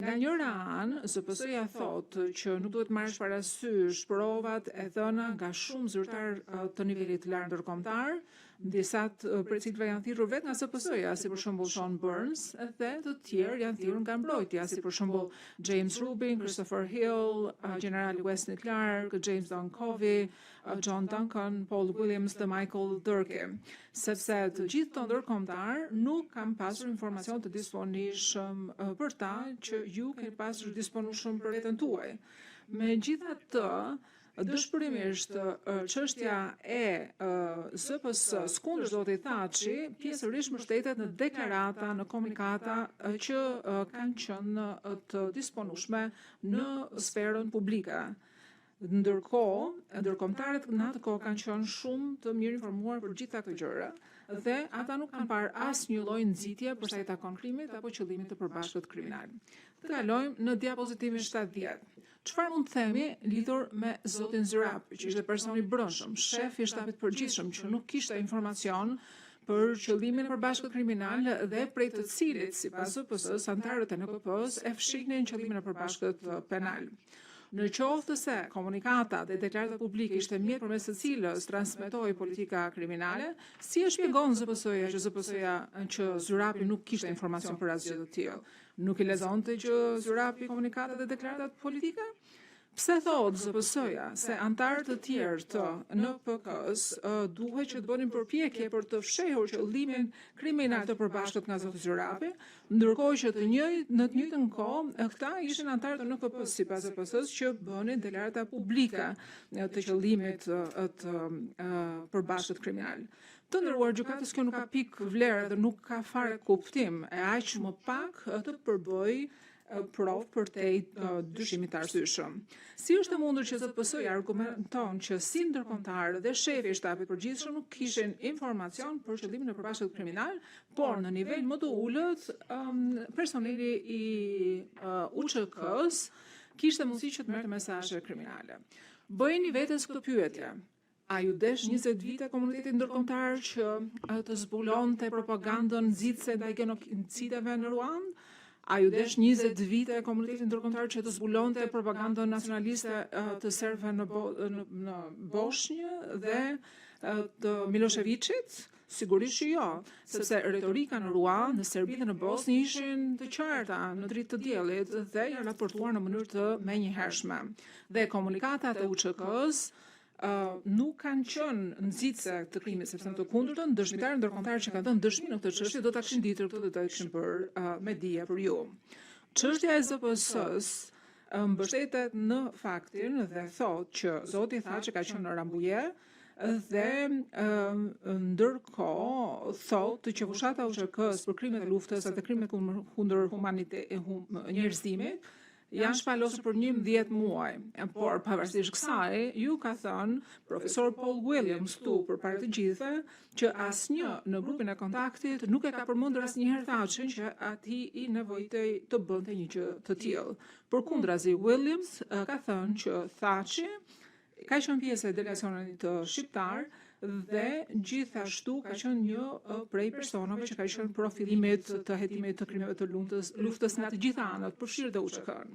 Nga njëra anë, ZPS-ja thotë që nuk duhet marrësh parasysh provat e dhëna nga shumë zyrtar të nivelit të lartë ndërkombëtar, disa prej cilëve janë thirrur vetë nga ZPS-ja, si për shembull Sean Burns, dhe të tjerë janë thirrur nga mbrojtja, si për shembull James Rubin, Christopher Hill, generali Wesley Clark, James Don Covey, John Duncan, Paul Williams dhe Michael Durkee, sepse të gjithë të ndërkombëtar nuk kanë pasur informacion të disponishëm për ta që ju keni pasur disponueshëm për veten tuaj. Megjithatë, dëshpërimisht çështja e ZPS kundër zotit Thaçi pjesërisht mbështetet në deklarata, në komunikata që kanë qenë të disponueshme në sferën publike. Ndërkohë, ndërkombëtarët në atë kohë kanë qenë shumë të mirë informuar për gjitha këto gjëra dhe ata nuk kanë parë asnjë lloj nxitje për sa i takon krimit apo qëllimit të përbashkët kriminal. Të kalojmë në diapozitivin 70. Çfarë mund të themi lidhur me zotin Zyrapi, që ishte person i brendshëm, shef i shtabit përgjithshëm që nuk kishte informacion për qëllimin e përbashkët kriminal dhe prej të cilit, sipas ZPS-s, antarët e NKP-s e fshihnin qëllimin e përbashkët penal. Në qoftë se komunikata dhe deklarata publike ishte mjet përmes së cilës transmetoi politika kriminale, si e shpjegon ZPS-ja që Zyrapi nuk kishte informacion për asgjë të tillë? Nuk i lexonte që Zyrapi komunikatat dhe deklaratat politike? Pse thotë ZPS-ja se antarët të tjerë të NPK-s duhet që të bënin përpjekje për të fshehur qëllimin kriminal të përbashkët nga zoti Zyrapi, ndërkohë që në të njëjtën kohë këta ishin antarët të NKP-s sipas ZPS-s që bënin deklarata publike të qëllimit të përbashkët kriminal. Të nderuar gjykatës, kjo nuk ka pikë vlerë dhe nuk ka fare kuptim, e aq më pak të përbëj provë për te dyshimit të arsyeshëm. Si është e mundur që ZPS-ja argumenton që si ndërkombëtarët dhe shefi i shtabit përgjithshëm nuk kishin informacion për qëllimin e përbashkët kriminal, por në nivel më të ulët personeli i UÇK-s kishte mundësi që të merrte mesazhe kriminale. Bëjeni vetes këtë pyetje. A ju desh 20 vite komunitetit ndërkombëtar që të zbulonte propagandën nxitse ndaj genocideve në Ruand? A ju desh 20 vite komunitetit ndërkombëtar që të zbulonte propagandën nacionaliste të serbëve në Bosnjë dhe të Miloševićit? Sigurisht që jo, sepse retorika në Ruan, në Serbi dhe në Bosnjë ishin të qarta në dritë të diellit dhe janë raportuar në mënyrë të menjëhershme. Dhe komunikatat e UÇK-s nuk kanë qenë nxitse të krimit, sepse në të kundërtën dëshmitarët ndërkombëtar që kanë dhënë dëshmi në këtë çështje do ta kishin ditur këtë dhe do ta kishin bërë me dije për ju. Çështja e ZPS-s mbështetet në faktin dhe thotë që zoti Thaçi ka qenë në Rambuje dhe ndërkohë thotë që fushata e UÇK-s për krimet e luftës dhe krimet kundër njerëzimit janë shpalosur për 11 muaj, por pavarësisht kësaj, ju ka thënë profesor Paul Williams për para të gjithëve që asnjë në grupin e kontaktit nuk e ka përmendur asnjëherë Thaçin që ati i nevojitej të bënte një gjë të tillë. Përkundrazi, Williams ka thënë që Thaçi ka qenë pjesë e delegacionit shqiptar dhe gjithashtu ka qenë një prej personave që ka qenë profilimit të hetimit të krimeve të luftës nga të gjitha anët, përfshirë dhe UÇK-n.